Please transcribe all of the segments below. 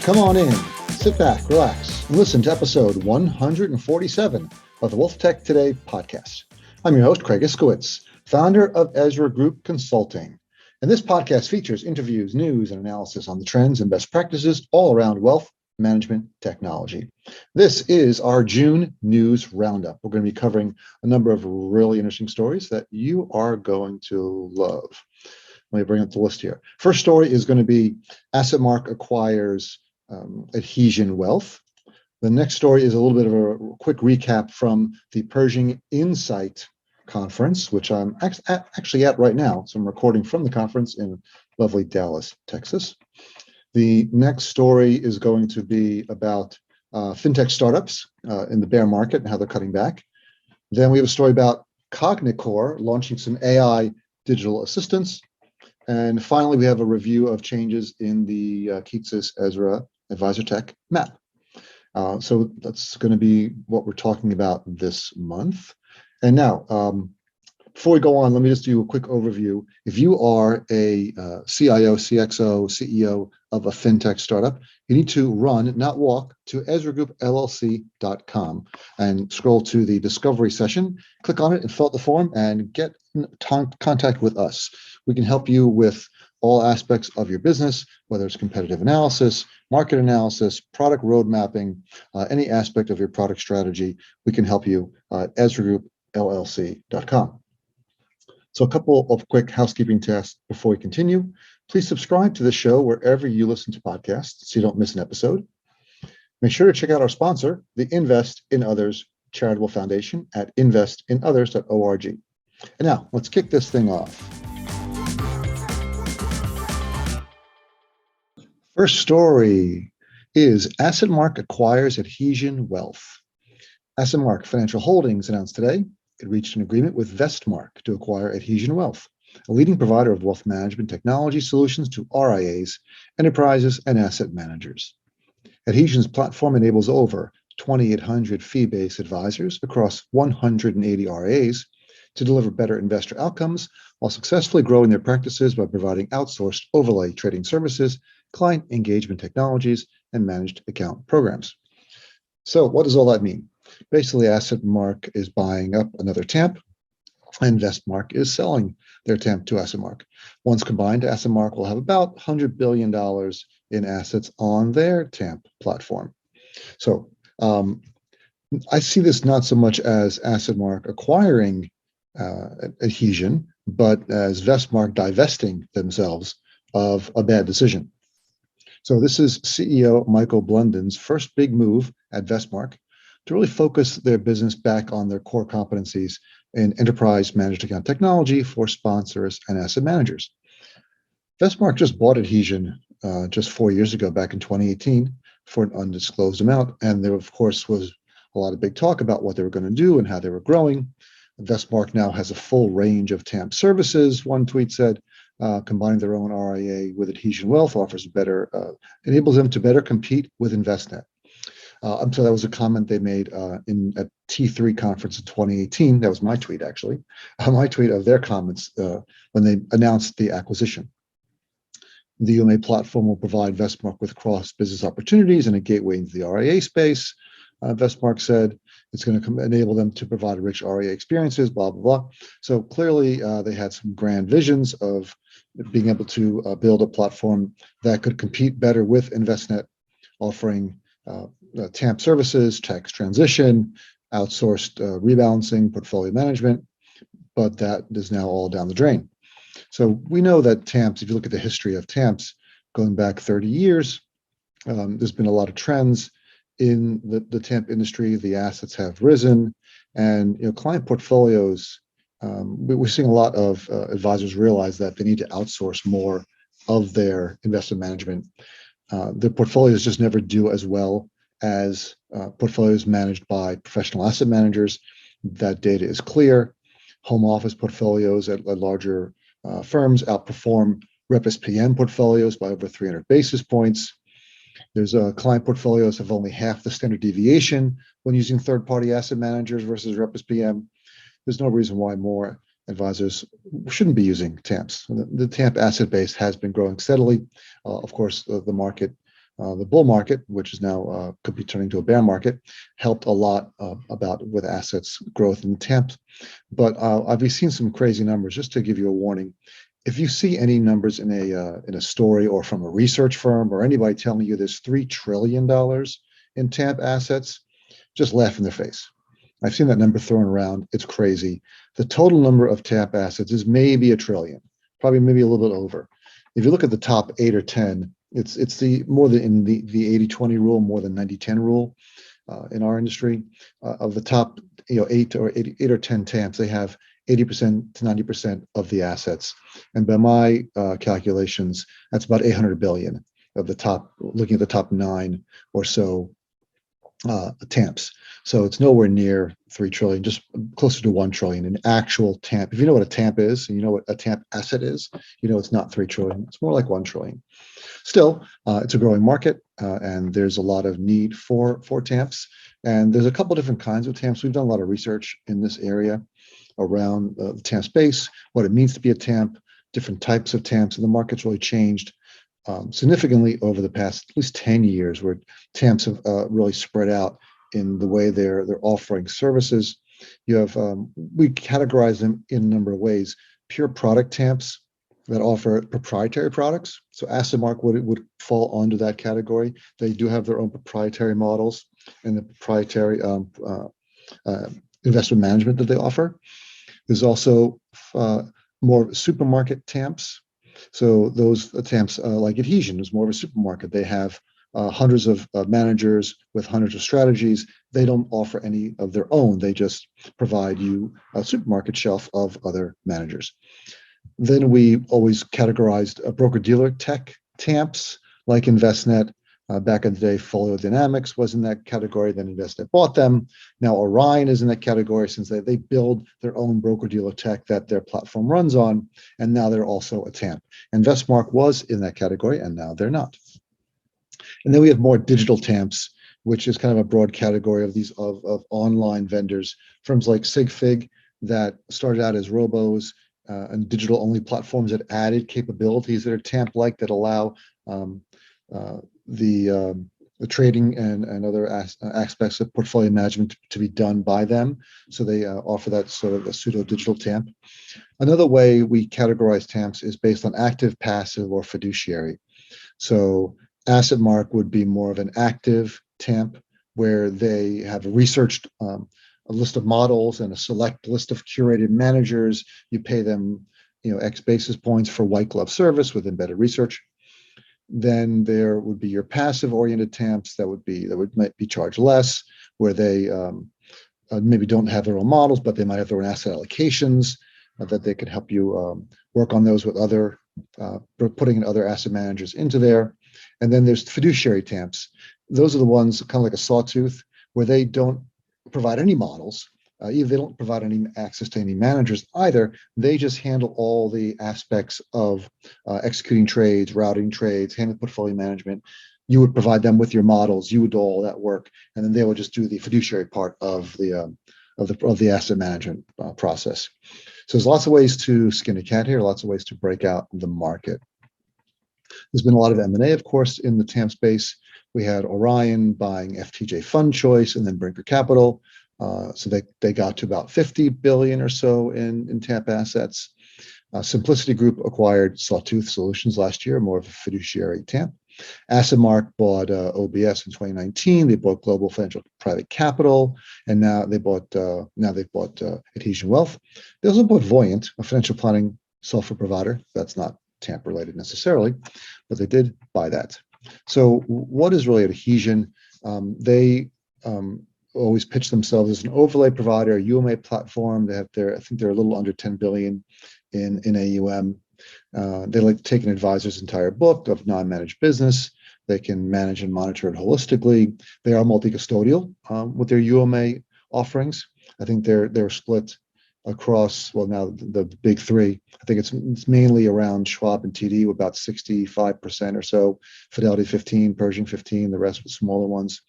Come on in, sit back, relax, and listen to episode 147 of the Wealth Tech Today podcast. I'm your host, Craig Iskowitz, founder of Ezra Group Consulting. And this podcast features interviews, news, and analysis on the trends and best practices all around wealth management technology. This is our June news roundup. We're going to be covering a number of really interesting stories that you are going to love. Let me bring up the list here. First story is going to be AssetMark acquires Adhesion Wealth. The next story is a little bit of a quick recap from the Pershing Insight Conference, which I'm actually at right now. So I'm recording from the conference in lovely Dallas, Texas. The next story is going to be about fintech startups in the bear market and how they're cutting back. Then we have a story about CogniCore launching some AI digital assistants. And finally, we have a review of changes in the Keatsis Ezra Advisor Tech map. So that's going to be what we're talking about this month. And now, before we go on, let me just do a quick overview. If you are a CIO, CXO, CEO of a fintech startup, you need to run, not walk, to EzraGroupLLC.com and scroll to the discovery session, click on it and fill out the form and get in contact with us. We can help you with all aspects of your business, whether it's competitive analysis, market analysis, product road mapping, any aspect of your product strategy. We can help you at EzraGroupLLC.com. So a couple of quick housekeeping tasks before we continue. Please subscribe to the show wherever you listen to podcasts so you don't miss an episode. Make sure to check out our sponsor, the Invest in Others Charitable Foundation at investinothers.org. And now, let's kick this thing off. First story is AssetMark acquires Adhesion Wealth. AssetMark Financial Holdings announced today it reached an agreement with Vestmark to acquire Adhesion Wealth, a leading provider of wealth management technology solutions to RIAs, enterprises, and asset managers. Adhesion's platform enables over 2,800 fee-based advisors across 180 RIAs to deliver better investor outcomes while successfully growing their practices by providing outsourced overlay trading services, client engagement technologies, and managed account programs. So what does all that mean? Basically, AssetMark is buying up another TAMP, and Vestmark is selling their TAMP to AssetMark. Once combined, AssetMark will have about $100 billion in assets on their TAMP platform. So I see this not so much as AssetMark acquiring Adhesion, but as Vestmark divesting themselves of a bad decision. So this is CEO Michael Blundin's first big move at Vestmark to really focus their business back on their core competencies in enterprise managed account technology for sponsors and asset managers. Vestmark just bought Adhesion just 4 years ago, back in 2018, for an undisclosed amount. And there, of course, was a lot of big talk about what they were going to do and how they were growing. Vestmark now has a full range of TAMP services, one tweet said. Combining their own RIA with Adhesion Wealth enables them to better compete with Envestnet. So that was a comment they made in a T3 conference in 2018. That was my tweet, actually. My tweet of their comments when they announced the acquisition. The UMA platform will provide Vestmark with cross-business opportunities and a gateway into the RIA space. Vestmark said it's going to enable them to provide rich RIA experiences, blah, blah, blah. So clearly they had some grand visions of being able to build a platform that could compete better with Envestnet, offering TAMP services, tax transition, outsourced rebalancing, portfolio management, but that is now all down the drain. So we know that TAMPs, if you look at the history of TAMPs going back 30 years, there's been a lot of trends in the TAMP industry. The assets have risen, and client portfolios, we're seeing a lot of advisors realize that they need to outsource more of their investment management. Their portfolios just never do as well as portfolios managed by professional asset managers. That data is clear. Home office portfolios at larger firms outperform RepsPM portfolios by over 300 basis points. There's client portfolios have only half the standard deviation when using third-party asset managers versus RepsPM. There's no reason why more advisors shouldn't be using TAMPs. The TAMP asset base has been growing steadily. Of course, the market The bull market, which is now could be turning to a bear market, helped a lot about with assets growth in TAMP. But I've seen some crazy numbers. Just to give you a warning, if you see any numbers in a story or from a research firm or anybody telling you there's $3 trillion in TAMP assets, just laugh in their face. I've seen that number thrown around. It's crazy. The total number of TAMP assets is maybe $1 trillion, probably maybe a little bit over. If you look at the top 8 or 10, it's the more than in the 80-20 rule, more than 90-10 rule in our industry. Of the top 8 or 10 TAMPs, they have 80% to 90% of the assets. And by my calculations, that's about 800 billion of the top, looking at the top 9 or so TAMPs. So it's nowhere near 3 trillion, just closer to 1 trillion in actual TAMP. If you know what a TAMP is, and you know what a TAMP asset is, you know it's not 3 trillion. It's more like 1 trillion. Still, it's a growing market, and there's a lot of need for TAMPs. And there's a couple different kinds of TAMPs. We've done a lot of research in this area around the TAMP space, what it means to be a TAMP, different types of TAMPs, and the market's really changed significantly over the past at least 10 years, where TAMPs have really spread out in the way they're offering services. You have we categorize them in a number of ways. Pure product TAMPs that offer proprietary products. So AssetMark would fall under that category. They do have their own proprietary models and the proprietary investment management that they offer. There's also more supermarket TAMPs. So those TAMPs like Adhesion is more of a supermarket. They have hundreds of managers with hundreds of strategies. They don't offer any of their own. They just provide you a supermarket shelf of other managers. Then we always categorized broker-dealer tech TAMPs like Envestnet. Back in the day, Folio Dynamics was in that category. Then Envestnet bought them. Now Orion is in that category since they build their own broker-dealer tech that their platform runs on, and now they're also a TAMP. And Vestmark was in that category, and now they're not. And then we have more digital TAMPs, which is kind of a broad category of these of online vendors, firms like SigFig that started out as robos and digital-only platforms that added capabilities that are TAMP-like that allow the trading and other aspects of portfolio management to be done by them. So they offer that sort of a pseudo-digital TAMP. Another way we categorize TAMPs is based on active, passive, or fiduciary. So AssetMark would be more of an active TAMP where they have researched a list of models and a select list of curated managers. You pay them, X basis points for white glove service with embedded research. Then there would be your passive oriented TAMPs might be charged less, where they maybe don't have their own models, but they might have their own asset allocations that they could help you work on those with other putting in other asset managers into there. And then there's fiduciary TAMPs. Those are the ones kind of like a Sawtooth, where they don't provide any models. They don't provide any access to any managers either. They just handle all the aspects of executing trades, routing trades, handling portfolio management. You would provide them with your models. You would do all that work, and then they would just do the fiduciary part of the asset management process. So there's lots of ways to skin a cat here. Lots of ways to break out the market. There's been a lot of M&A, of course, in the TAMP space. We had Orion buying FTJ Fund Choice and then Brinker Capital. So they got to about 50 billion or so in TAMP assets. Simplicity Group acquired Sawtooth Solutions last year, more of a fiduciary TAMP. AssetMark bought OBS in 2019. They bought Global Financial Private Capital, and now they've bought Adhesion Wealth. They also bought Voyant, a financial planning software provider. That's not TAMP related necessarily, but they did buy that. So what is really Adhesion? They always pitch themselves as an overlay provider, a UMA platform. I think they're a little under 10 billion in AUM. They like to take an advisor's entire book of non-managed business. They can manage and monitor it holistically. They are multi-custodial with their UMA offerings. I think they're split across, well, now the big three. I think it's mainly around Schwab and TD, with about 65% or so, Fidelity 15, Pershing 15, the rest with smaller ones.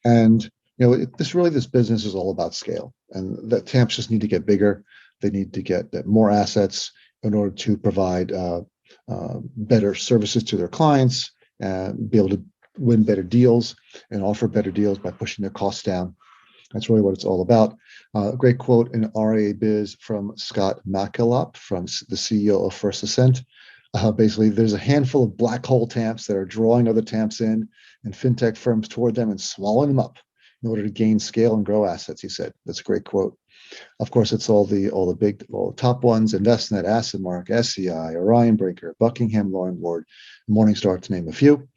And this business is all about scale, and the TAMPs just need to get bigger. They need to get more assets in order to provide better services to their clients and be able to win better deals and offer better deals by pushing their costs down. That's really what it's all about. A great quote in RIA Biz from Scott McElop, from the CEO of First Ascent. Basically, there's a handful of black hole TAMPs that are drawing other TAMPs in and fintech firms toward them and swallowing them up in order to gain scale and grow assets, he said. That's a great quote. Of course, it's all the top ones: Envestnet, AssetMark, SCI, Orion, Brinker, Buckingham, Loring Ward, Morningstar, to name a few.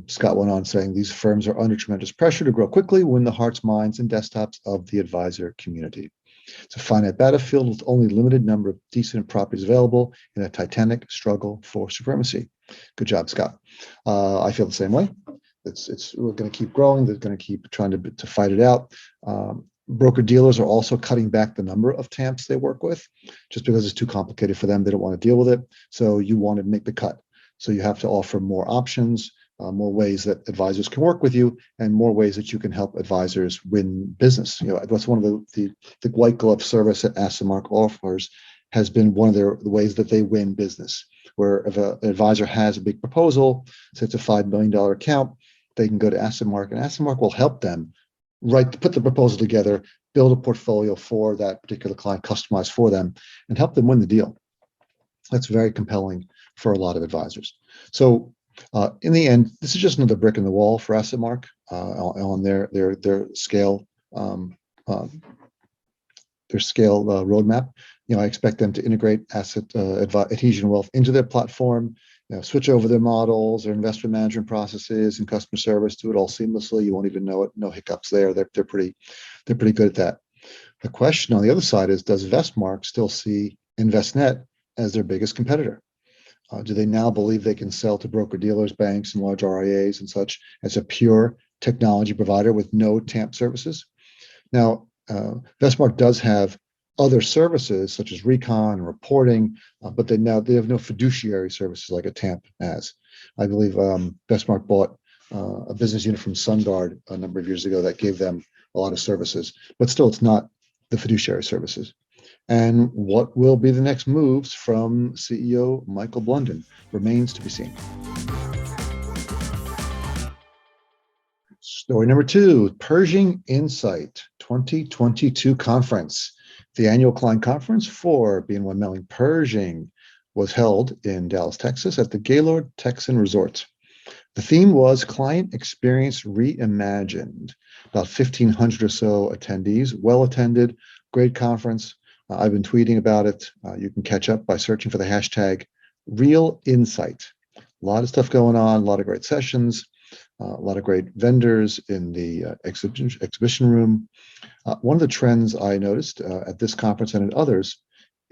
Scott went on saying these firms are under tremendous pressure to grow quickly, win the hearts, minds, and desktops of the advisor community. It's a finite battlefield with only a limited number of decent properties available in a titanic struggle for supremacy. Good job, Scott. I feel the same way. We're going to keep growing. They're going to keep trying to fight it out. Broker dealers are also cutting back the number of TAMPs they work with, just because it's too complicated for them. They don't want to deal with it. So you want to make the cut. So you have to offer more options, more ways that advisors can work with you, and more ways that you can help advisors win business. That's one of the white glove service that AssetMark offers, has been one of the ways that they win business. Where if an advisor has a big proposal, say it's a $5 million account, they can go to AssetMark, and AssetMark will help them put the proposal together, build a portfolio for that particular client, customized for them, and help them win the deal. That's very compelling for a lot of advisors. So in the end, this is just another brick in the wall for AssetMark on their scale roadmap. I expect them to integrate Adhesion Wealth into their platform, switch over their models, their investment management processes, and customer service, do it all seamlessly. You won't even know it. No hiccups there. They're pretty good at that. The question on the other side is, does Vestmark still see Envestnet as their biggest competitor? Do they now believe they can sell to broker dealers, banks, and large RIAs and such as a pure technology provider with no TAMP services? Now, Vestmark does have other services such as recon and reporting, but they have no fiduciary services like a TAMP has. I believe Vestmark bought a business unit from SunGard a number of years ago that gave them a lot of services, but still, it's not the fiduciary services. And what will be the next moves from CEO Michael Blunden remains to be seen. Story number 2, Pershing Insight 2022 conference. The annual client conference for BNY Mellon Pershing was held in Dallas, Texas at the Gaylord Texan Resort. The theme was Client Experience Reimagined. About 1,500 or so attendees, well attended, great conference. I've been tweeting about it. You can catch up by searching for the hashtag Real Insight. A lot of stuff going on, a lot of great sessions, a lot of great vendors in the exhibition room. One of the trends I noticed at this conference and at others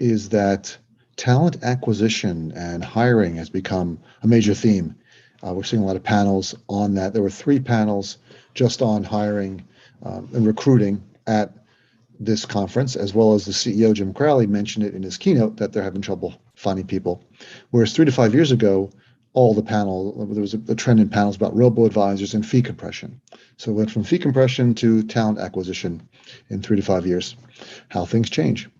is that talent acquisition and hiring has become a major theme. We're seeing a lot of panels on that. There were 3 panels just on hiring and recruiting at this conference, as well as the CEO, Jim Crowley, mentioned it in his keynote that they're having trouble finding people. Whereas 3 to 5 years ago, there was a trend in panels about robo-advisors and fee compression. So it went from fee compression to talent acquisition in 3 to 5 years. How things change.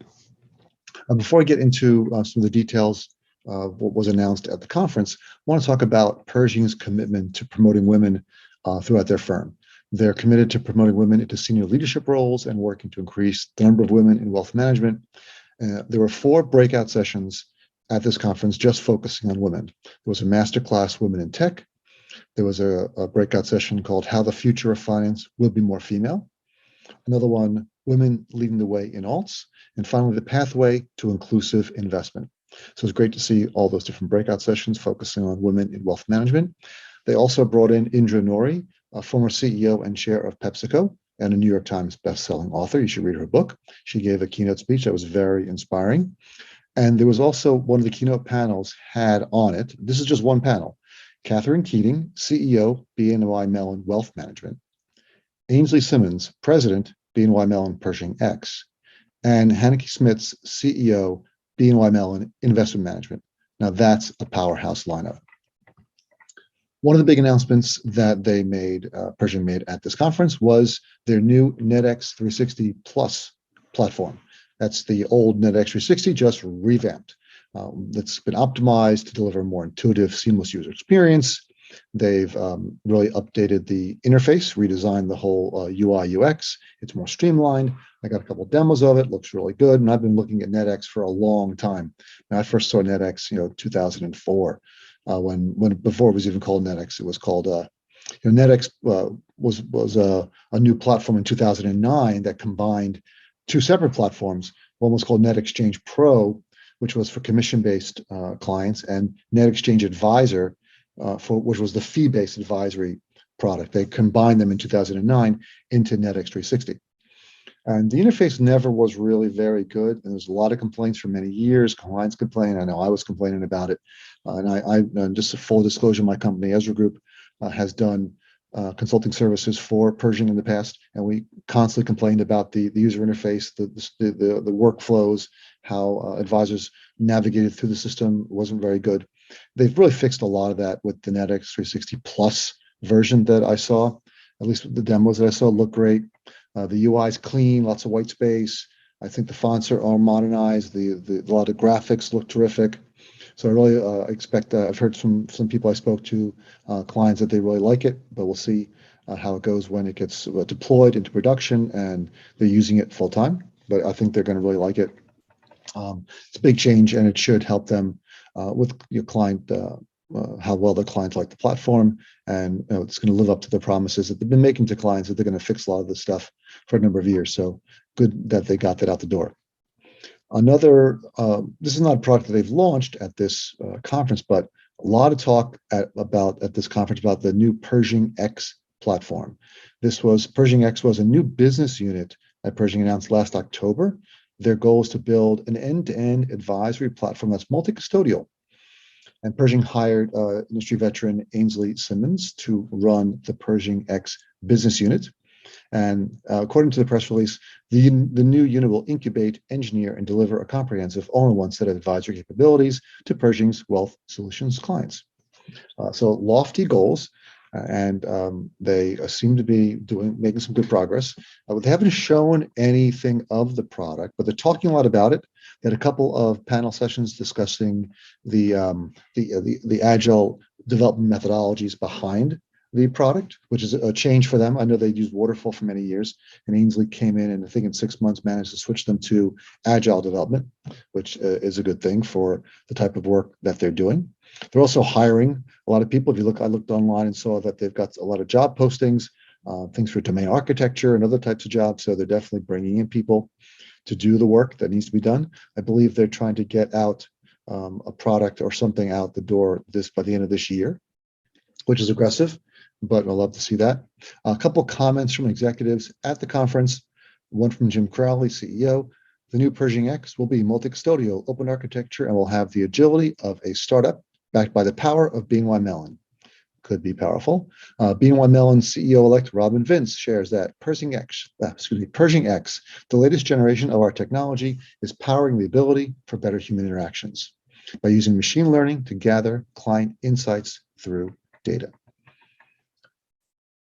Before I get into some of the details of what was announced at the conference, I want to talk about Pershing's commitment to promoting women throughout their firm. They're committed to promoting women into senior leadership roles and working to increase the number of women in wealth management. There were 4 breakout sessions at this conference just focusing on women. There was a masterclass, Women in Tech. There was a breakout session called How the Future of Finance Will Be More Female. Another one, Women Leading the Way in Alts. And finally, the Pathway to Inclusive Investment. So it's great to see all those different breakout sessions focusing on women in wealth management. They also brought in Indra Nooyi, a former CEO and chair of PepsiCo and a New York Times bestselling author. You should read her book. She gave a keynote speech that was very inspiring. And there was also one of the keynote panels had on it. This is just one panel. Catherine Keating, CEO, BNY Mellon Wealth Management. Ainsley Simmons, President, BNY Mellon Pershing X. And Hanneke Smits, CEO, BNY Mellon Investment Management. Now that's a powerhouse lineup. One of the big announcements that they made, Pershing made at this conference, was their new NetX 360 Plus platform. That's the old NetX 360, just revamped. That's been optimized to deliver a more intuitive, seamless user experience. They've really updated the interface, redesigned the whole UI UX. It's more streamlined. I got a couple demos of it. Looks really good. And I've been looking at NetX for a long time. And I first saw NetX, 2004, when before it was even called NetX. It was called NetX was a new platform in 2009 that combined two separate platforms. One was called NetExchange Pro, which was for commission-based clients, and NetExchange Advisor, which was the fee-based advisory product. They combined them in 2009 into NetX 360. And the interface never was really very good. And there's a lot of complaints for many years. Clients complain. I know I was complaining about it. And just a full disclosure, my company, Ezra Group, has done consulting services for Pershing in the past, and we constantly complained about the user interface, the workflows, how advisors navigated through the system wasn't very good. They've really fixed a lot of that with the NetX 360 Plus version that I saw. At least the demos that I saw look great. The UI is clean, lots of white space. I think the fonts are modernized. A lot of graphics look terrific. So I really expect, I've heard from some people I spoke to, clients, that they really like it, but we'll see how it goes when it gets deployed into production and they're using it full time. But I think they're going to really like it. It's a big change, and it should help them with your client, how well their clients like the platform, and it's going to live up to the promises that they've been making to clients, that they're going to fix a lot of this stuff for a number of years. So good that they got that out the door. Another, this is not a product that they've launched at this conference, but a lot of talk at this conference about the new Pershing X platform. Pershing X was a new business unit that Pershing announced last October. Their goal is to build an end-to-end advisory platform that's multi-custodial. And Pershing hired industry veteran Ainsley Simmons to run the Pershing X business unit. And according to the press release, the new unit will incubate, engineer, and deliver a comprehensive all-in-one set of advisory capabilities to Pershing's wealth solutions clients. So lofty goals, and they seem to be making some good progress. They haven't shown anything of the product, but they're talking a lot about it. They had a couple of panel sessions discussing the agile development methodologies behind the product, which is a change for them. I know they used waterfall for many years, and Ainsley came in and I think in 6 months managed to switch them to agile development, which is a good thing for the type of work that they're doing. They're also hiring a lot of people. I looked online and saw that they've got a lot of job postings, things for domain architecture and other types of jobs. So they're definitely bringing in people to do the work that needs to be done. I believe they're trying to get out a product or something out the door by the end of this year, which is aggressive, but I'll love to see that. A couple comments from executives at the conference. One from Jim Crowley, CEO. The new Pershing X will be multi-custodial, open architecture, and will have the agility of a startup backed by the power of BNY Mellon. Could be powerful. BNY Mellon CEO-elect Robin Vince shares that Pershing X, the latest generation of our technology, is powering the ability for better human interactions by using machine learning to gather client insights through data.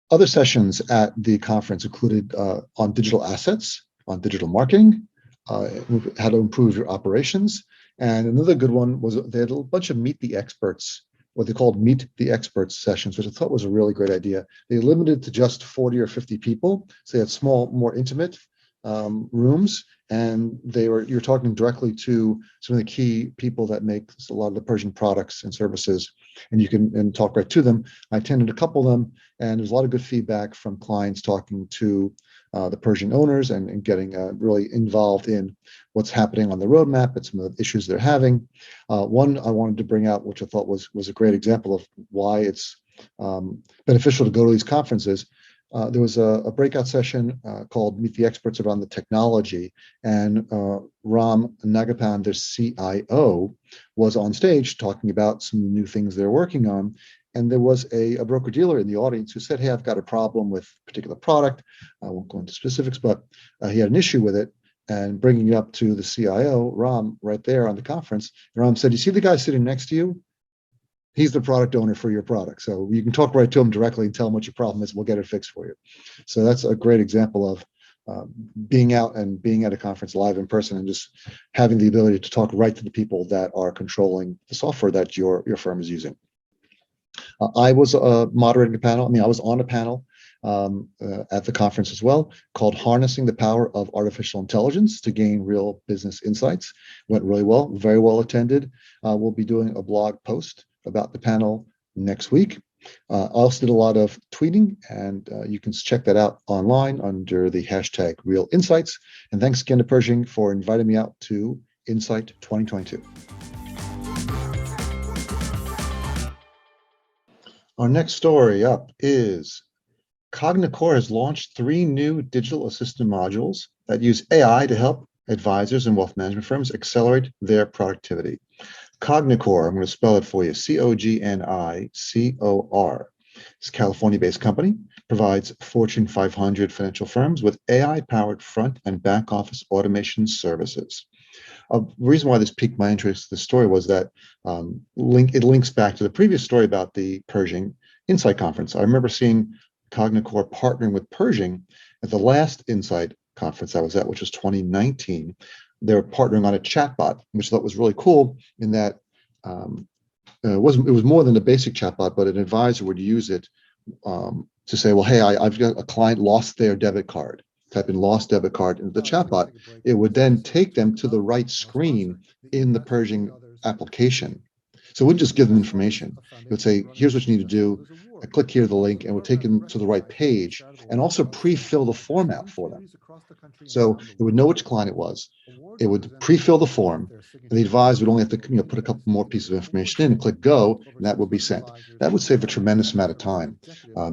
Other sessions at the conference included on digital assets, on digital marketing, how to improve your operations. And another good one was they had a bunch of Meet the Experts, what they called Meet the Experts sessions, which I thought was a really great idea. They limited to just 40 or 50 people. So they had small, more intimate rooms, and you're talking directly to some of the key people that make a lot of the Pershing products and services, and you can talk right to them. I attended a couple of them, and there's a lot of good feedback from clients talking to the Pershing owners and getting really involved in what's happening on the roadmap and some of the issues they're having. One I wanted to bring out, which I thought was a great example of why it's beneficial to go to these conferences. There was a breakout session called Meet the Experts around the technology, and Ram Nagapan, their CIO, was on stage talking about some new things they're working on. And there was a broker-dealer in the audience who said, hey, I've got a problem with a particular product. I won't go into specifics, but he had an issue with it. And bringing it up to the CIO, Ram, right there on the conference, Ram said, you see the guy sitting next to you? He's the product owner for your product. So you can talk right to him directly and tell him what your problem is. We'll get it fixed for you. So that's a great example of being out and being at a conference live in person and just having the ability to talk right to the people that are controlling the software that your firm is using. I was moderating a panel. I mean, I was on a panel at the conference as well, called Harnessing the Power of Artificial Intelligence to Gain Real Business Insights. Went really well, very well attended. We'll be doing a blog post about the panel next week. I also did a lot of tweeting, and you can check that out online under the hashtag Real Insights. And thanks again to Pershing for inviting me out to Insight 2022. Our next story up is CogniCore has launched 3 new digital assistant modules that use AI to help advisors and wealth management firms accelerate their productivity. CogniCore, I'm going to spell it for you, CogniCore. It's a California-based company, provides Fortune 500 financial firms with AI-powered front and back office automation services. The reason why this piqued my interest, the story, was that it links back to the previous story about the Pershing Insight Conference. I remember seeing CogniCore partnering with Pershing at the last Insight Conference I was at, which was 2019. They were partnering on a chatbot, which I thought was really cool in that it was more than a basic chatbot, but an advisor would use it to say, well, hey, I've got a client lost their debit card. Type in lost debit card into the chatbot. It would then take them to the right screen in the Pershing application. So it wouldn't just give them information. It would say, here's what you need to do. Click here, the link, and it would take them to the right page and also pre-fill the form out for them. So it would know which client it was. It would pre-fill the form, and the advisor would only have to put a couple more pieces of information in and click go, and that would be sent. That would save a tremendous amount of time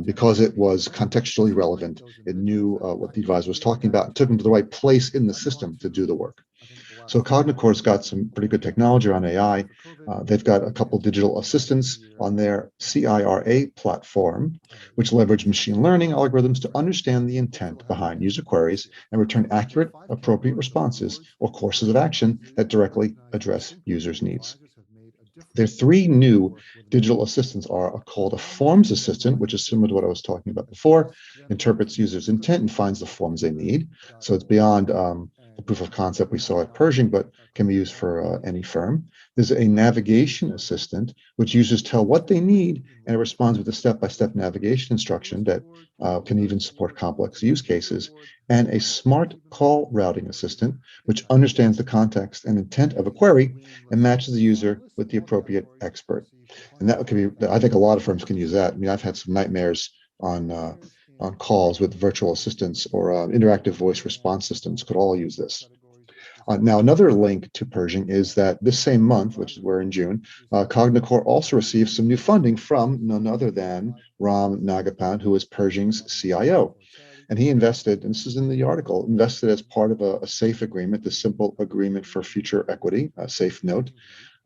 because it was contextually relevant. It knew what the advisor was talking about and took them to the right place in the system to do the work. So CogniCore's got some pretty good technology on AI. They've got a couple digital assistants on their CIRA platform, which leverage machine learning algorithms to understand the intent behind user queries and return accurate, appropriate responses or courses of action that directly address users' needs. Their 3 new digital assistants are called a forms assistant, which is similar to what I was talking about before, interprets users' intent and finds the forms they need. So it's beyond the proof of concept we saw at Pershing, but can be used for any firm. There's a navigation assistant, which users tell what they need, and it responds with a step-by-step navigation instruction that can even support complex use cases, and a smart call routing assistant, which understands the context and intent of a query and matches the user with the appropriate expert. And that could be, I think a lot of firms can use that. I mean, I've had some nightmares on calls with virtual assistants or interactive voice response systems could all use this. Now, another link to Pershing is that this same month, which is we're in June, CogniCore also received some new funding from none other than Ram Nagappan, who is Pershing's CIO. And he invested, and this is in the article, invested as part of a SAFE agreement, the Simple Agreement for Future Equity, a SAFE note.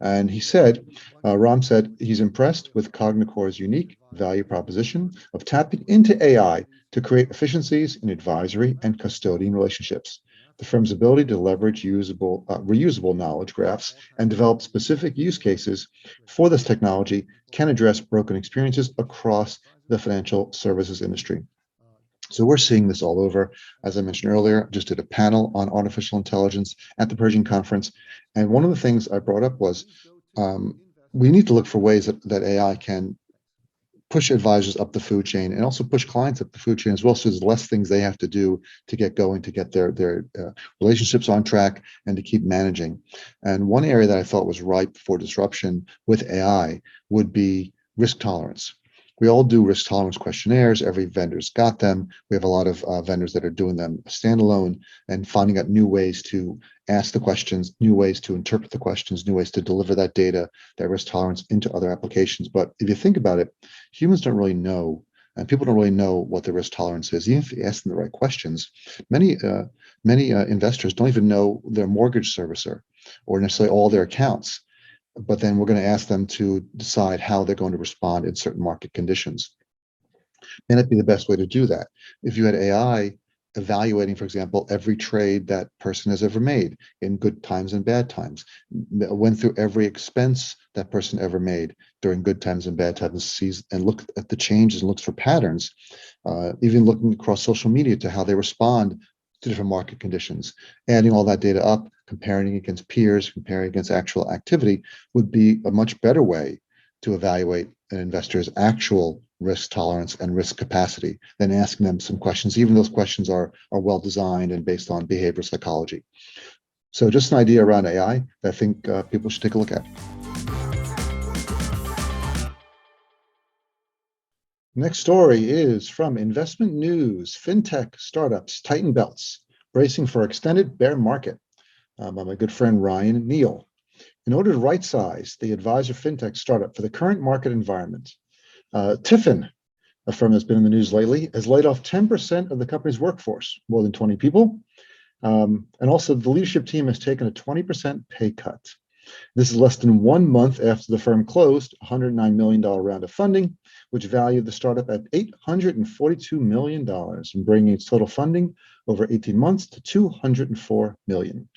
And he said, Ram said, he's impressed with CogniCore's unique value proposition of tapping into AI to create efficiencies in advisory and custodian relationships. The firm's ability to leverage reusable knowledge graphs and develop specific use cases for this technology can address broken experiences across the financial services industry. So we're seeing this all over. As I mentioned earlier, I just did a panel on artificial intelligence at the Pershing conference. And one of the things I brought up was we need to look for ways that AI can push advisors up the food chain and also push clients up the food chain as well. So there's less things they have to do to get going, to get their relationships on track and to keep managing. And one area that I thought was ripe for disruption with AI would be risk tolerance. We all do risk tolerance questionnaires. Every vendor's got them. We have a lot of vendors that are doing them standalone and finding out new ways to ask the questions, new ways to interpret the questions, new ways to deliver that data, that risk tolerance into other applications. But if you think about it, humans don't really know, and people don't really know what the risk tolerance is. Even if you ask them the right questions, many investors don't even know their mortgage servicer or necessarily all their accounts. But then we're going to ask them to decide how they're going to respond in certain market conditions. May not be the best way to do that. If you had AI evaluating, for example, every trade that person has ever made in good times and bad times, went through every expense that person ever made during good times and bad times, sees and look at the changes and looks for patterns, even looking across social media to how they respond to different market conditions, adding all that data up, comparing against peers, comparing against actual activity would be a much better way to evaluate an investor's actual risk tolerance and risk capacity than asking them some questions. Even those questions are well designed and based on behavioral psychology. So just an idea around AI that I think people should take a look at. Next story is from Investment News. FinTech startups tighten belts, bracing for extended bear market, by my good friend Ryan Neal. In order to right-size the advisor FinTech startup for the current market environment, TIFIN, a firm that's been in the news lately, has laid off 10% of the company's workforce, more than 20 people. And also the leadership team has taken a 20% pay cut. This is less than 1 month after the firm closed a $109 million round of funding, which valued the startup at $842 million and bringing its total funding over 18 months to $204 million.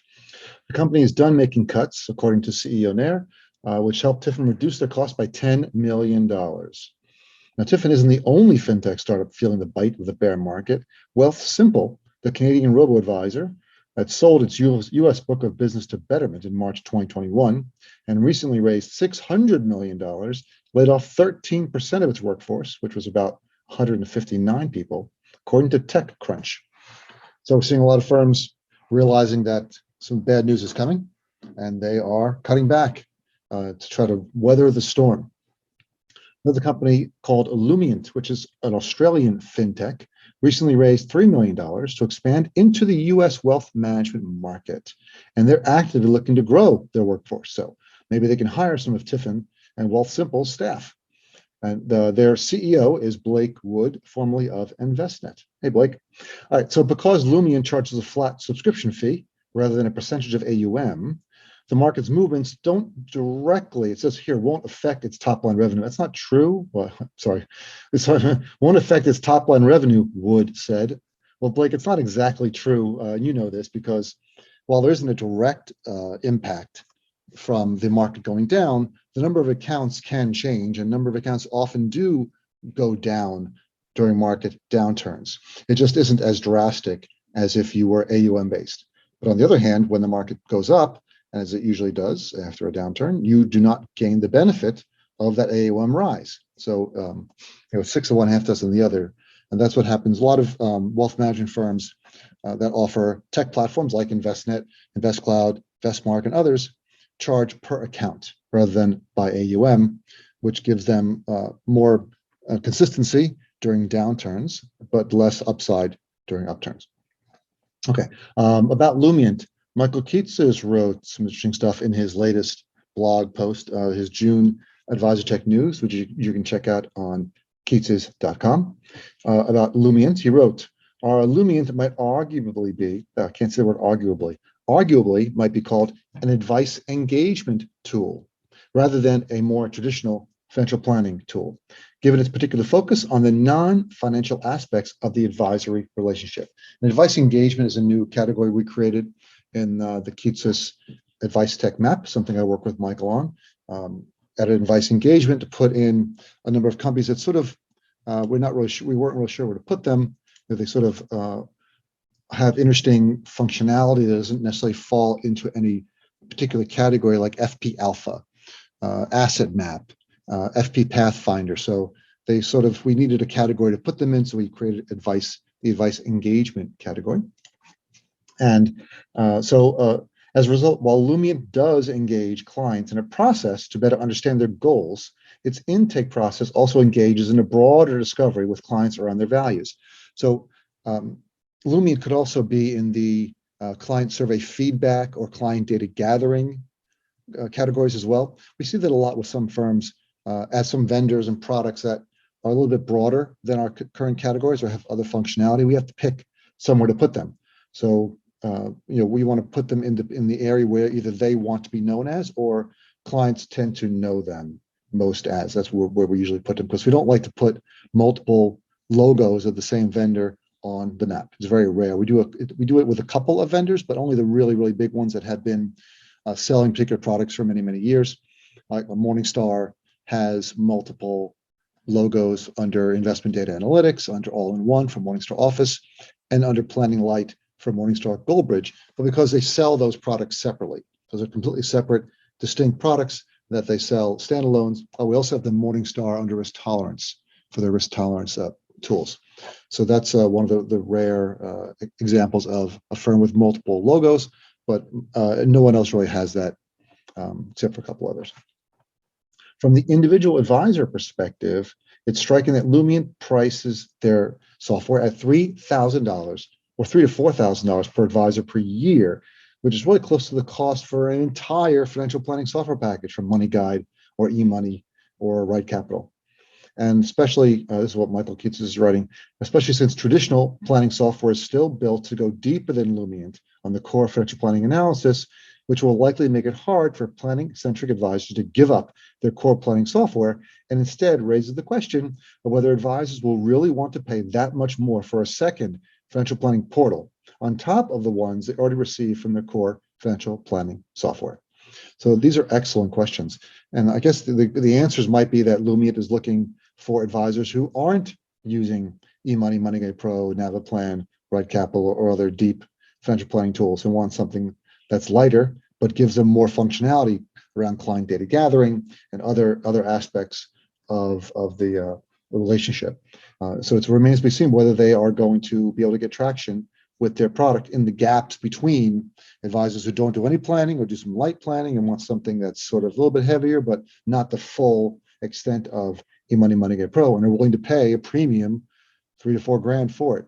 The company is done making cuts, according to CEO Nair, which helped TIFIN reduce their cost by $10 million. Now, TIFIN isn't the only fintech startup feeling the bite of the bear market. Wealthsimple, the Canadian robo-advisor, that sold its U.S. book of business to Betterment in March 2021 and recently raised $600 million, laid off 13% of its workforce, which was about 159 people, according to TechCrunch. So we're seeing a lot of firms realizing that some bad news is coming, and they are cutting back to try to weather the storm. Another company called Lumiant, which is an Australian fintech, recently raised $3 million to expand into the U.S. wealth management market. And they're actively looking to grow their workforce. So maybe they can hire some of TIFIN and Wealthsimple's staff. And their CEO is Blake Wood, formerly of Envestnet. Hey, Blake. All right, so because Lumiant charges a flat subscription fee rather than a percentage of AUM, the market's movements don't directly, it says here, won't affect its top line revenue. That's not true. Well, sorry. It won't affect its top line revenue, Wood said. Well, Blake, it's not exactly true. You know this because while there isn't a direct impact from the market going down, the number of accounts can change, and number of accounts often do go down during market downturns. It just isn't as drastic as if you were AUM based. But on the other hand, when the market goes up, as it usually does after a downturn, you do not gain the benefit of that AUM rise. So, 6 of one, half dozen the other. And that's what happens. A lot of wealth management firms that offer tech platforms like Envestnet, InvestCloud, Vestmark, and others charge per account rather than by AUM, which gives them more consistency during downturns, but less upside during upturns. Okay, about Lumiant, Michael Keatses wrote some interesting stuff in his latest blog post, his June Advisor Tech News, which you can check out on keatses.com. About Lumiant, he wrote, Lumiant might arguably be, I can't say the word arguably might be called an advice engagement tool rather than a more traditional financial planning tool, given its particular focus on the non-financial aspects of the advisory relationship. And advice engagement is a new category we created in the Keatses Advice Tech Map, something I work with Michael on. Added advice engagement to put in a number of companies that sort of we weren't really sure where to put them. They sort of have interesting functionality that doesn't necessarily fall into any particular category, like FPalpha, AssetMark, fpPathfinder. So we needed a category to put them in, so we created the advice engagement category. And as a result, while Lumiant does engage clients in a process to better understand their goals, its intake process also engages in a broader discovery with clients around their values. So Lumiant could also be in the client survey feedback or client data gathering categories as well. We see that a lot with some firms, as some vendors and products that are a little bit broader than our current categories or have other functionality. We have to pick somewhere to put them. So we want to put them in the area where either they want to be known as or clients tend to know them most as. That's where we usually put them, because we don't like to put multiple logos of the same vendor on the map. It's very rare. We do it with a couple of vendors, but only the really, really big ones that have been selling particular products for many, many years. Like Morningstar has multiple logos under investment data analytics, under all-in-one for Morningstar Office, and under Planning Light for Morningstar Goldbridge. But because they sell those products separately, those are completely separate, distinct products, that they sell standalones. We also have the Morningstar under risk tolerance for their risk tolerance tools. So that's one of the rare examples of a firm with multiple logos, but no one else really has that except for a couple others. From the individual advisor perspective, it's striking that Lumiant prices their software at $3,000 or $3,000 to $4,000 per advisor per year, which is really close to the cost for an entire financial planning software package from Money Guide or eMoney or Right Capital. And especially, this is what Michael Keats is writing, especially since traditional planning software is still built to go deeper than Lumiant on the core financial planning analysis, which will likely make it hard for planning-centric advisors to give up their core planning software, and instead raises the question of whether advisors will really want to pay that much more for a second financial planning portal on top of the ones they already receive from their core financial planning software. So these are excellent questions. And I guess the answers might be that Lumiant is looking for advisors who aren't using eMoney, MoneyGuide Pro, Naviplan, Right Capital, or other deep financial planning tools, and want something that's lighter, but gives them more functionality around client data gathering and other aspects of the relationship. So it remains to be seen whether they are going to be able to get traction with their product in the gaps between advisors who don't do any planning or do some light planning and want something that's sort of a little bit heavier, but not the full extent of eMoney, MoneyGuide Pro, and are willing to pay a premium, $3,000 to $4,000 for it.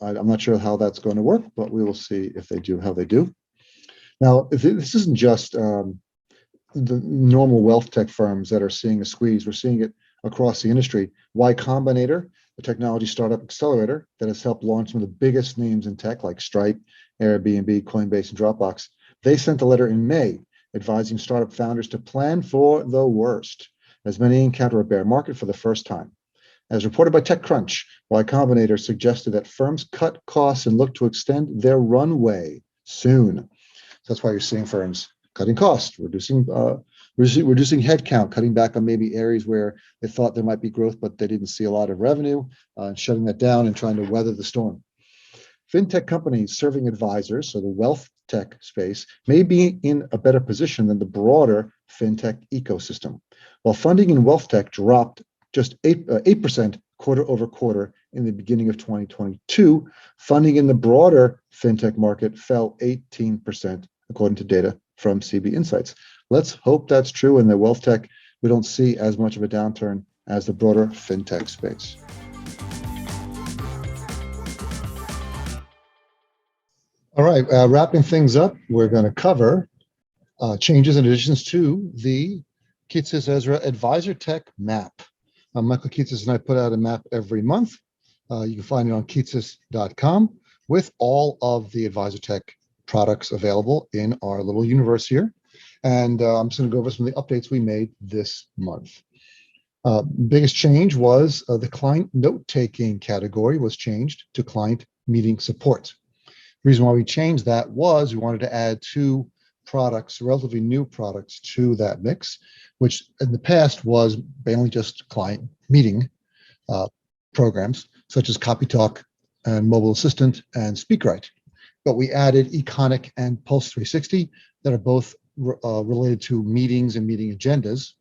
I'm not sure how that's going to work, but we will see if they do, how they do. Now, if this isn't just the normal wealth tech firms that are seeing a squeeze. We're seeing it across the industry. Y Combinator, a technology startup accelerator that has helped launch some of the biggest names in tech like Stripe, Airbnb, Coinbase, and Dropbox. They sent a letter in May advising startup founders to plan for the worst, as many encounter a bear market for the first time. As reported by TechCrunch, Y Combinator suggested that firms cut costs and look to extend their runway soon. So that's why you're seeing firms cutting costs, reducing headcount, cutting back on maybe areas where they thought there might be growth, but they didn't see a lot of revenue, and shutting that down and trying to weather the storm. Fintech companies serving advisors, so the wealth tech space, may be in a better position than the broader fintech ecosystem. While funding in wealth tech dropped just 8% quarter over quarter in the beginning of 2022, funding in the broader fintech market fell 18%, according to data from CB Insights. Let's hope that's true, and the wealth tech, we don't see as much of a downturn as the broader fintech space. All right, wrapping things up, we're going to cover changes and additions to the Keatsis Ezra Advisor Tech Map. Michael Keatsis and I put out a map every month. You can find it on keatsis.com with all of the Advisor Tech products available in our little universe here. And I'm just going to go over some of the updates we made this month. Biggest change was the client note-taking category was changed to client meeting support. The reason why we changed that was we wanted to add two products, relatively new products, to that mix, which in the past was mainly just client meeting programs, such as CopyTalk and Mobile Assistant and SpeakWrite. But we added Econic and Pulse 360 that are both related to meetings and meeting agendas,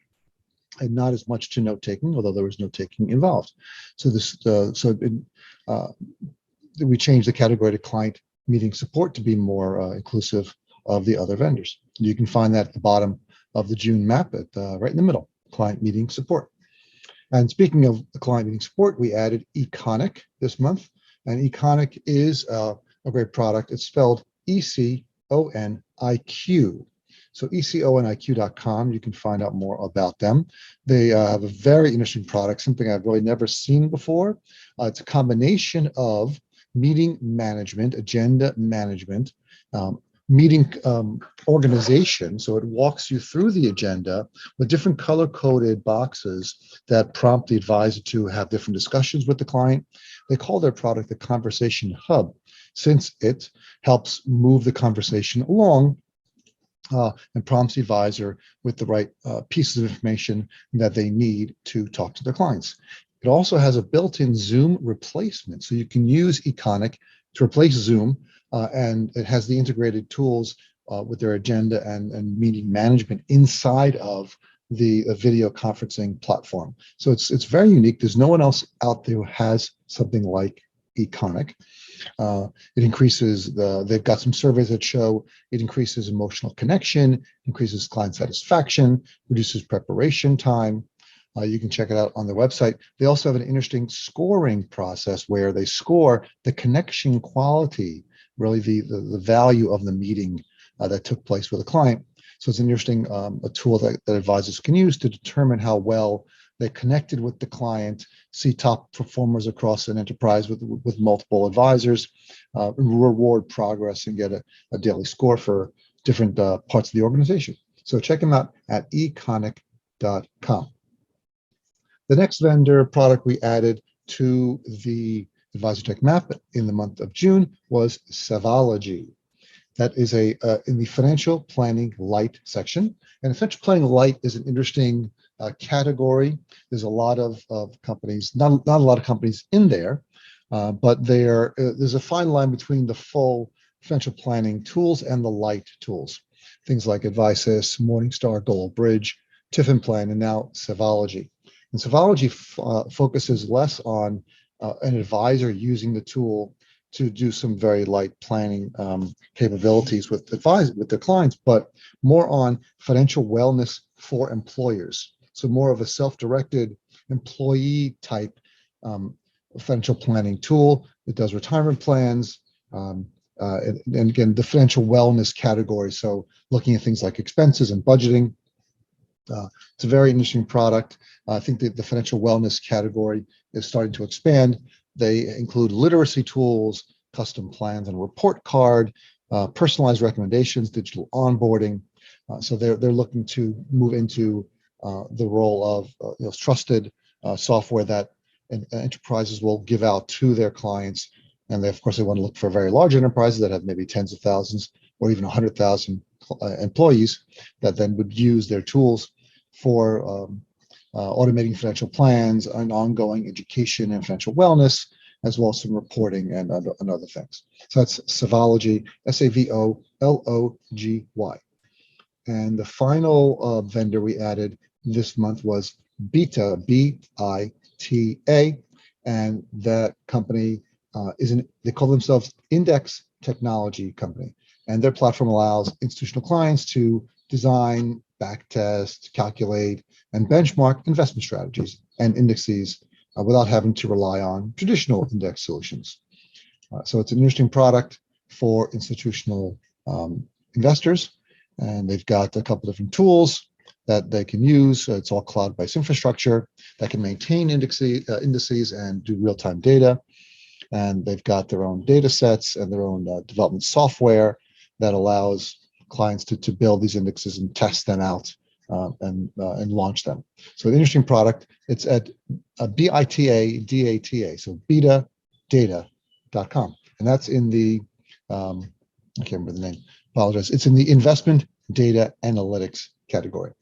and not as much to note-taking, although there was note-taking involved. So we changed the category to client meeting support to be more inclusive of the other vendors. You can find that at the bottom of the June map, at right in the middle, client meeting support. And speaking of the client meeting support, we added Econic this month, and Econic is a great product. It's spelled ECONIQ. So ECONIQ.com, you can find out more about them. They have a very interesting product, something I've really never seen before. It's a combination of meeting management, agenda management, meeting organization. So it walks you through the agenda with different color-coded boxes that prompt the advisor to have different discussions with the client. They call their product the Conversation Hub, since it helps move the conversation along and prompts the advisor with the right pieces of information that they need to talk to their clients. It also has a built-in Zoom replacement, so you can use Econic to replace Zoom, and it has the integrated tools with their agenda and meeting management inside of the video conferencing platform. So it's very unique. There's no one else out there who has something like Econic. It increases they've got some surveys that show it increases emotional connection, increases client satisfaction, reduces preparation time. You can check it out on their website. They also have an interesting scoring process where they score the connection quality, really the value of the meeting that took place with a client. So it's an interesting a tool that advisors can use to determine how well they connected with the client, see top performers across an enterprise with multiple advisors, reward progress, and get a daily score for different parts of the organization. So check them out at econic.com. The next vendor product we added to the AdvisorTech map in the month of June was Savology. That is in the financial planning light section. And financial planning light is an interesting category. There's a lot of companies, not a lot of companies in there, but there's a fine line between the full financial planning tools and the light tools. Things like Advisys, Morningstar, Goal Bridge, TIFIN Plan, and now Savology. And Savology focuses less on an advisor using the tool to do some very light planning capabilities with their clients, but more on financial wellness for employers. So more of a self-directed employee type financial planning tool. It does retirement plans, and again, the financial wellness category. So looking at things like expenses and budgeting. It's a very interesting product. I think the financial wellness category is starting to expand. They include literacy tools, custom plans and report card, personalized recommendations, digital onboarding. So they're looking to move into the role of trusted software that enterprises will give out to their clients. And of course, they want to look for very large enterprises that have maybe tens of thousands or even 100,000 employees that then would use their tools for automating financial plans and ongoing education and financial wellness, as well as some reporting and other things. So that's Savology, Savology. And the final vendor we added this month was Bita, B-I-T-A, and that company they call themselves Index Technology Company, and their platform allows institutional clients to design, backtest, calculate, and benchmark investment strategies and indices without having to rely on traditional index solutions. So it's an interesting product for institutional investors, and they've got a couple different tools that they can use. It's all cloud-based infrastructure that can maintain indices and do real-time data. And they've got their own data sets and their own development software that allows clients to build these indexes and test them out and launch them. So an interesting product. It's at BITA, so bitadata.com. And that's in the, I can't remember the name, apologize. It's in the investment data analytics category.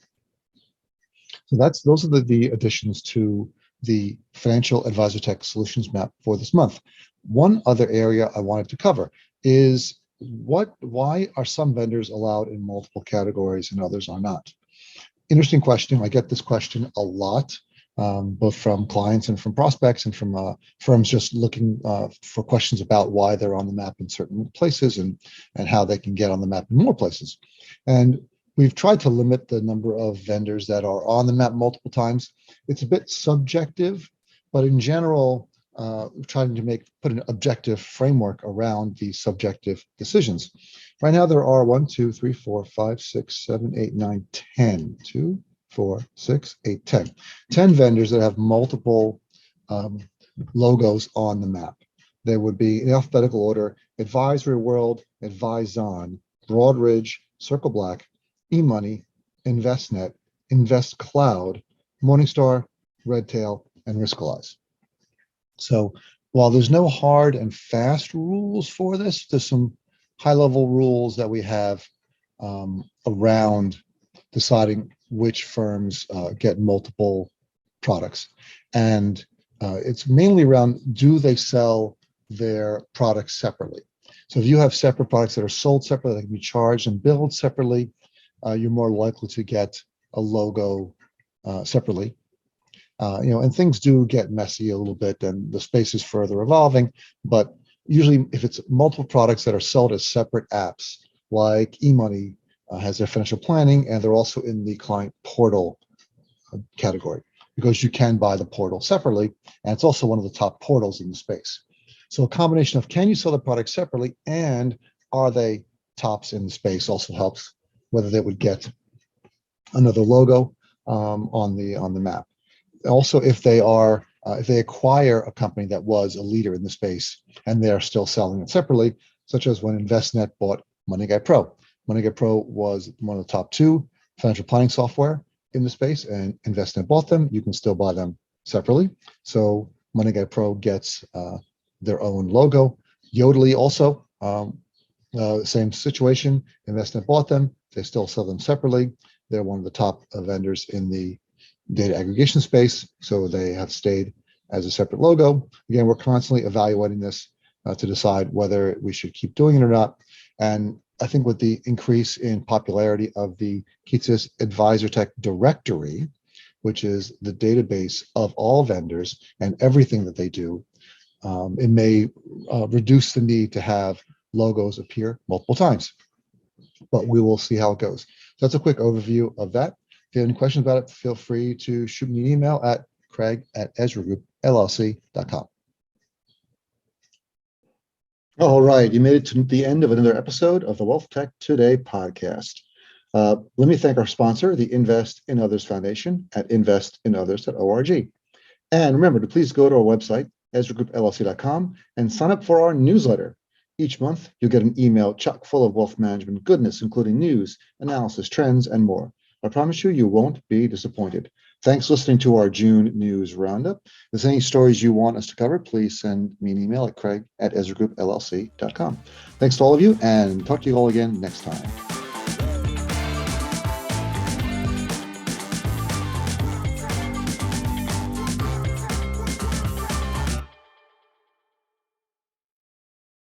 So those are the additions to the Financial AdvisorTech Solutions Map for this month. One other area I wanted to cover is why are some vendors allowed in multiple categories and others are not? Interesting question. I get this question a lot, both from clients and from prospects and from firms just looking for questions about why they're on the map in certain places and how they can get on the map in more places. And we've tried to limit the number of vendors that are on the map multiple times. It's a bit subjective, but in general, we're trying to put an objective framework around these subjective decisions. Right now, there are 1, 2, 3, 4, 5, 6, 7, 8, 9, 10. 2, 4, 6, 8, 10. 10 vendors that have multiple logos on the map. There would be, in alphabetical order, Advisory World, Advison, Broadridge, Circle Black, eMoney, Envestnet, InvestCloud, Morningstar, Redtail, and Riskalyze. So while there's no hard and fast rules for this, there's some high-level rules that we have around deciding which firms get multiple products. And it's mainly around, do they sell their products separately? So if you have separate products that are sold separately, that can be charged and billed separately, you're more likely to get a logo separately. And things do get messy a little bit, and the space is further evolving. But usually, if it's multiple products that are sold as separate apps, like eMoney has their financial planning, and they're also in the client portal category, because you can buy the portal separately, and it's also one of the top portals in the space. So a combination of can you sell the product separately and are they tops in the space also helps whether they would get another logo on the map. Also, if they acquire a company that was a leader in the space and they are still selling it separately, such as when Envestnet bought MoneyGuy Pro. MoneyGuy Pro was one of the top 2 financial planning software in the space, and Envestnet bought them. You can still buy them separately. So MoneyGuy Pro gets their own logo. Yodlee also, same situation. Envestnet bought them. They still sell them separately. They're one of the top vendors in the data aggregation space, so they have stayed as a separate logo. Again, we're constantly evaluating this to decide whether we should keep doing it or not. And I think with the increase in popularity of the Keats's AdvisorTech directory, which is the database of all vendors and everything that they do, it may reduce the need to have logos appear multiple times. But we will see how it goes. So that's a quick overview of that. If you have any questions about it, feel free to shoot me an email at craig@ezragroupllc.com. All right, you made it to the end of another episode of the Wealth Tech Today podcast. Let me thank our sponsor, the Invest in Others Foundation at investinothers.org. And remember to please go to our website, ezragroupllc.com, and sign up for our newsletter. Each month, you'll get an email chock full of wealth management goodness, including news, analysis, trends, and more. I promise you, you won't be disappointed. Thanks for listening to our June news roundup. If there's any stories you want us to cover, please send me an email at craig@ezragroupllc.com. Thanks to all of you, and talk to you all again next time.